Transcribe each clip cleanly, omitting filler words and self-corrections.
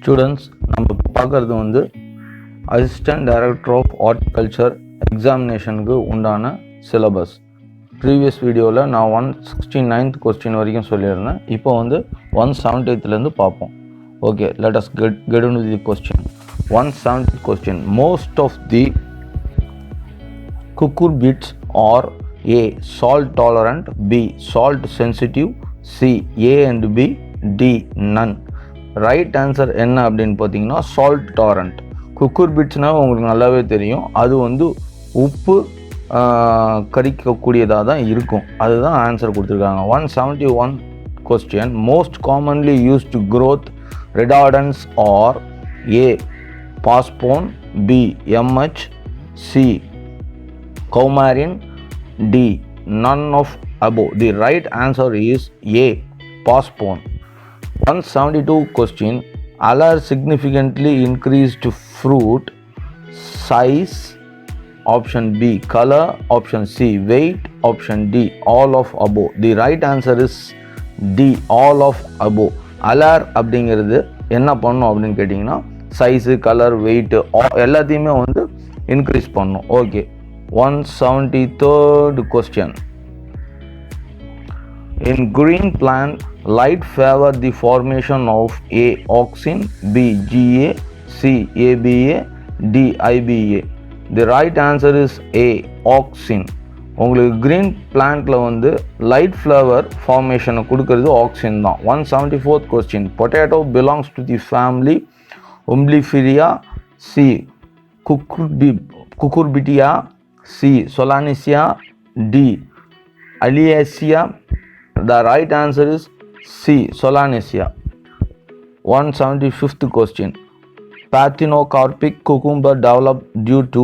Students நம்ம பார்க்குறது வந்து அசிஸ்டன்ட் டைரக்டர் ஆஃப் ஹார்டிகல்ச்சர் எக்ஸாமினேஷனுக்கு உண்டான சிலபஸ். ப்ரீவியஸ் வீடியோவில் நான் 169th கொஸ்டின் வரைக்கும் சொல்லியிருந்தேன். இப்போ வந்து 170th பார்ப்போம். Okay, let us get into the question. 170th question. Most of the cucurbits are A. Salt tolerant, B. Salt sensitive, C. A and B, D. None. Right answer என்ன அப்படின்னு பார்த்தீங்கன்னா salt tolerant. குக்குர்பிட்ஸ்னால் உங்களுக்கு நல்லாவே தெரியும், அது வந்து உப்பு கரிக்கக்கூடியதாக தான் இருக்கும். அதுதான் ஆன்சர் கொடுத்துருக்காங்க. 171 question. Most commonly used growth retardants are A. Phosfon, B. MH, C. coumarin, D. none of above. The right answer is A. பாஸ்போன். 172 question. Alar significantly increased fruit size. Option B. Color. Option C. Weight. Option D. all of above. The right answer is D. all of above. அலார் அப்படிங்கிறது என்ன பண்ணும் அப்படின்னு கேட்டிங்கன்னா size, colour, weight எல்லாத்தையுமே வந்து increase பண்ணும். Okay, 173rd question. In green plant, light favor the formation of A. auxin, B. GA, C. ABA, D. IBA. The right answer is A. auxin. உங்களுக்கு green plantல வந்து light flower formation கொடுக்கிறது auxin தான். 174th question. Potato belongs to the family Umbelliferae, C. Cucurbitae, C. Solanaceae, D. Alliaceae. The right answer is C. Solanaceae. 175th question. Parthenocarpic cucumber developed due to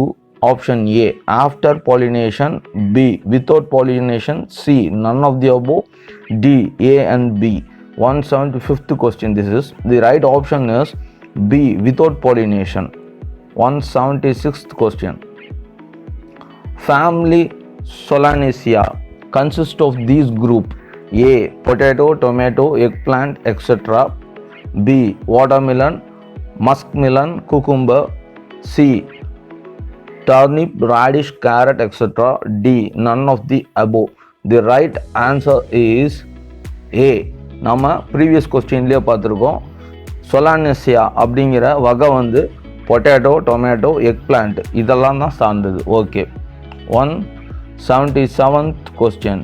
option A. after pollination, B. without pollination, C. none of the above, D. A and B. 175th question. This is the right option is B. without pollination. 176th question. Family Solanaceae consists of these group: A. potato, tomato, eggplant, etc. B. watermelon, muskmelon, cucumber. C. turnip, radish, carrot, etc. D. none of the above. The right answer is A. நம்ம previous கொஸ்டின்லேயே பார்த்துருக்கோம். சொலானேசியா அப்படிங்கிற வகை வந்து potato, tomato, egg plant இதெல்லாம் தான் சார்ந்தது. Okay, 177th question.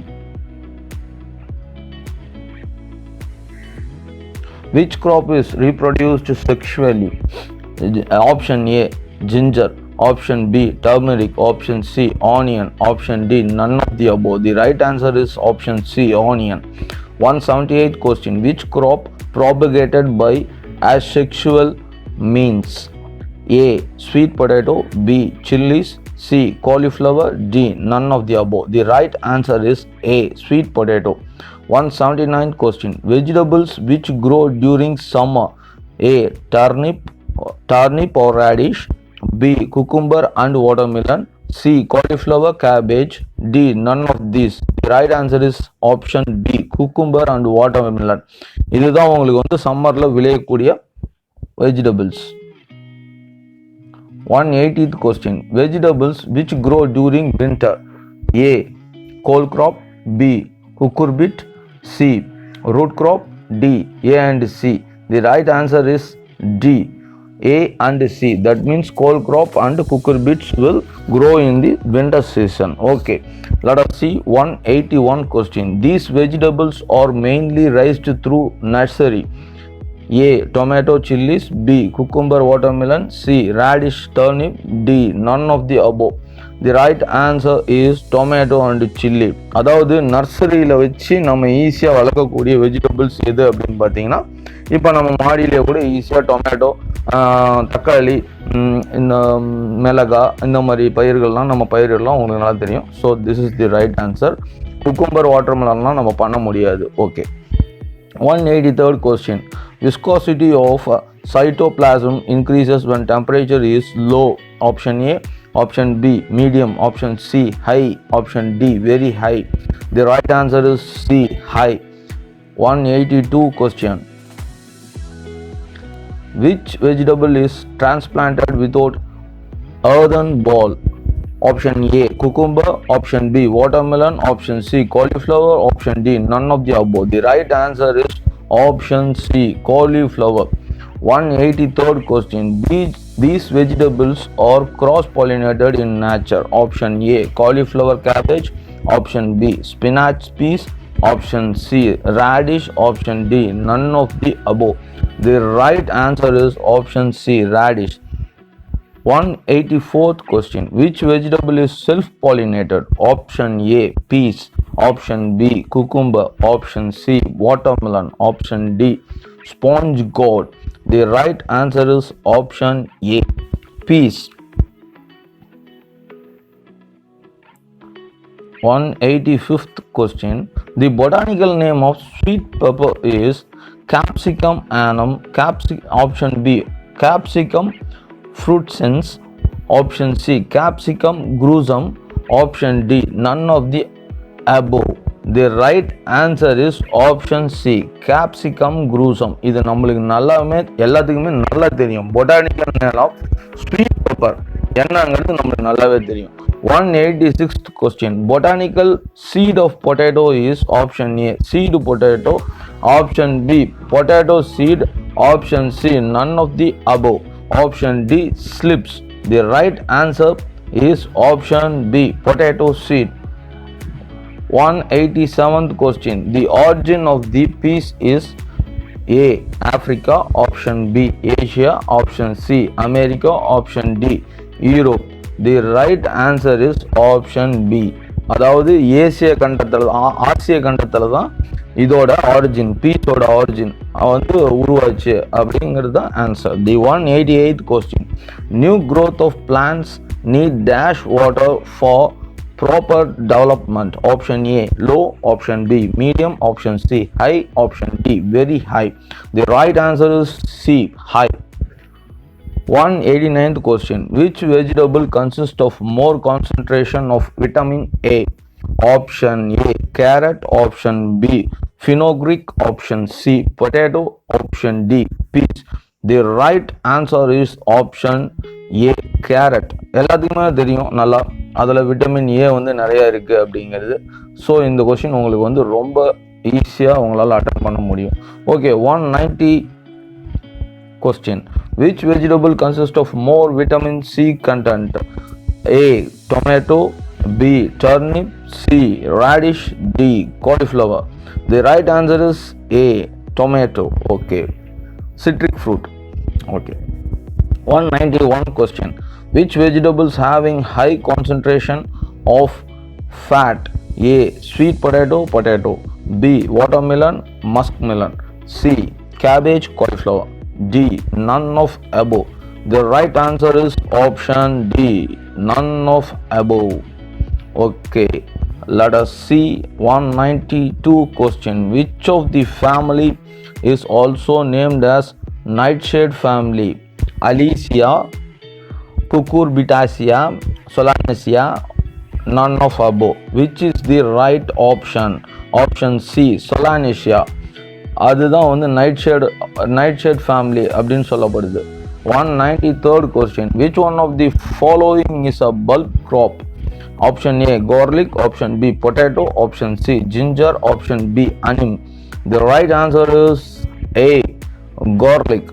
Which crop is reproduced sexually? Option A. ginger. Option B. turmeric. Option C. onion. Option D. none of the above. The right answer is option C. onion. 178th question. Which crop propagated by asexual means? A. sweet potato, B. chilies, C. cauliflower, D. none of the above. The right answer is A. sweet potato. 179th question. Vegetables which grow during summer. A. turnip or radish, B. cucumber and watermelon, C. cauliflower, cabbage, D. none of these. The right answer is option B. cucumber and watermelon. இதுதான் உங்களுக்கு வந்து சம்மர்ல விளையக்கூடிய vegetables. 180th question. Vegetables which grow during winter. A. cole crop, B. cucurbit, C. root crop, D. A and C. The right answer is D. A and C. That means cole crop and cucurbits will grow in the winter season. Okay, let us see 181 question. These vegetables are mainly raised through nursery. A. tomato, chilies, B. cucumber, watermelon, C. radish, turnip, D. none of the above. The right answer is tomato and chili. அதாவது நர்சரியில் வச்சு நம்ம ஈஸியாக வளர்க்கக்கூடிய vegetables எது அப்படின்னு பார்த்தீங்கன்னா, இப்போ நம்ம மாடியிலே கூட ஈஸியாக டொமேட்டோ, தக்காளி, இந்த மிளகாய், இந்த மாதிரி பயிர்கள்லாம் நம்ம பயிரிடலாம். உங்களுக்கு நல்லா தெரியும். So this is the right answer. Cucumber, வாட்டர்மெலன்லாம் நம்ம பண்ண முடியாது. Okay, 183rd question. Viscosity of cytoplasm increases when temperature is low. Option A. Option B. medium. Option C. high. Option D. very high. The right answer is C. high. 182 question. which vegetable is transplanted without earthen ball? Option A, cucumber. Option B, watermelon. Option C, cauliflower. Option D, none of the above. The right answer is option C, cauliflower. 183rd question. These vegetables are cross-pollinated in nature. Option A, cauliflower cabbage. Option B, spinach peas. Option C, radish. Option D, none of the above. The right answer is option C, radish. 184th question. Which vegetable is self-pollinated? Option A, peas. Option B, cucumber. Option C, watermelon. Option D, sponge gourd. The right answer is option A, peas. 185th question. The botanical name of sweet pepper is Capsicum annum. Option B, Capsicum frutescens. Option C, Capsicum grusum. Option D, none of the above. The right answer is option C, Capsicum grusum. இது நம்மளுக்கு நல்லாவே எல்லாத்துக்குமே நல்லா தெரியும். Botanical name of sweet pepper என்னங்கிறது நம்மளுக்கு நல்லாவே தெரியும். 186th question. Botanical seed of potato is option A, seed potato. Option B, potato seed. Option C, none of the above. Option D, slips. The right answer is option B, potato seed. 187th question. The origin of the peas is A, Africa. Option B, Asia. Option C, America. Option D, Europe. The right answer is option B. அதாவது ஆசிய கண்டத்தில் தான் இதோட origin, பீஸோட origin வந்து உருவாச்சு அப்படிங்கிறது தான் answer. The 188th question. New growth of plants need dash water for proper development. Option A, low. Option B, medium. Option C, high. Option D, very high. The right answer is C, high. 189th question. Which vegetable consists of more concentration of vitamin A? Option A, carrot. Option B, fenugreek. Option C, potato. Option D, peas. The right answer is option A, carrot. எல்லாத்துக்குமே தெரியும் நல்லா, அதில் vitamin A வந்து நிறையா இருக்குது அப்படிங்கிறது. So இந்த question உங்களுக்கு வந்து ரொம்ப ஈஸியாக உங்களால் அட்டன் பண்ண முடியும். Okay, 190 question. Which vegetable consists of more vitamin C content? A, tomato. B, turnip. C, radish. D, cauliflower. The right answer is A, tomato. Okay, citric fruit. Okay, 191 question. Which vegetables having high concentration of fat? A, sweet potato. B, watermelon, muskmelon. C, cabbage, cauliflower. D, none of above. The right answer is option D, none of above. Okay, let us see 192 question. Which of the family is also named as nightshade family? Alicia, Cucurbitaceae, Solanaceae, none of above. Which is the right option? Option C, Solanaceae. அதுதான் வந்து night shade family அப்படின்னு சொல்லப்படுது. 193rd question. Which one of the following is a bulb crop? Option A, garlic. Option B, potato. Option C, ginger. Option B, onion. The right answer is A, garlic.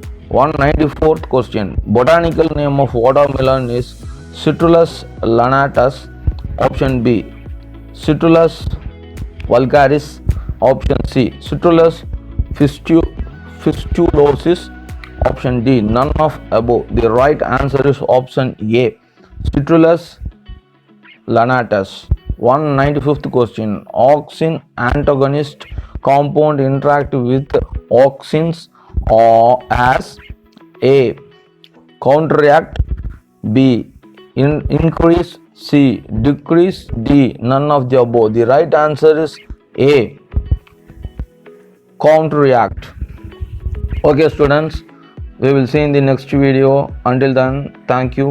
194th question. Botanical name of watermelon is Citrullus lanatus. Option B, Citrullus vulgaris. Option C, Citrullus fistulosus. Option D, none of above. The right answer is option A, Citrullus lanatus. 195th question. Auxin antagonist compound interact with auxins or as A, counteract. B, increase. C, decrease. D, none of the above. The right answer is A, counteract. Okay students, we will see in the next video. Until then, thank you.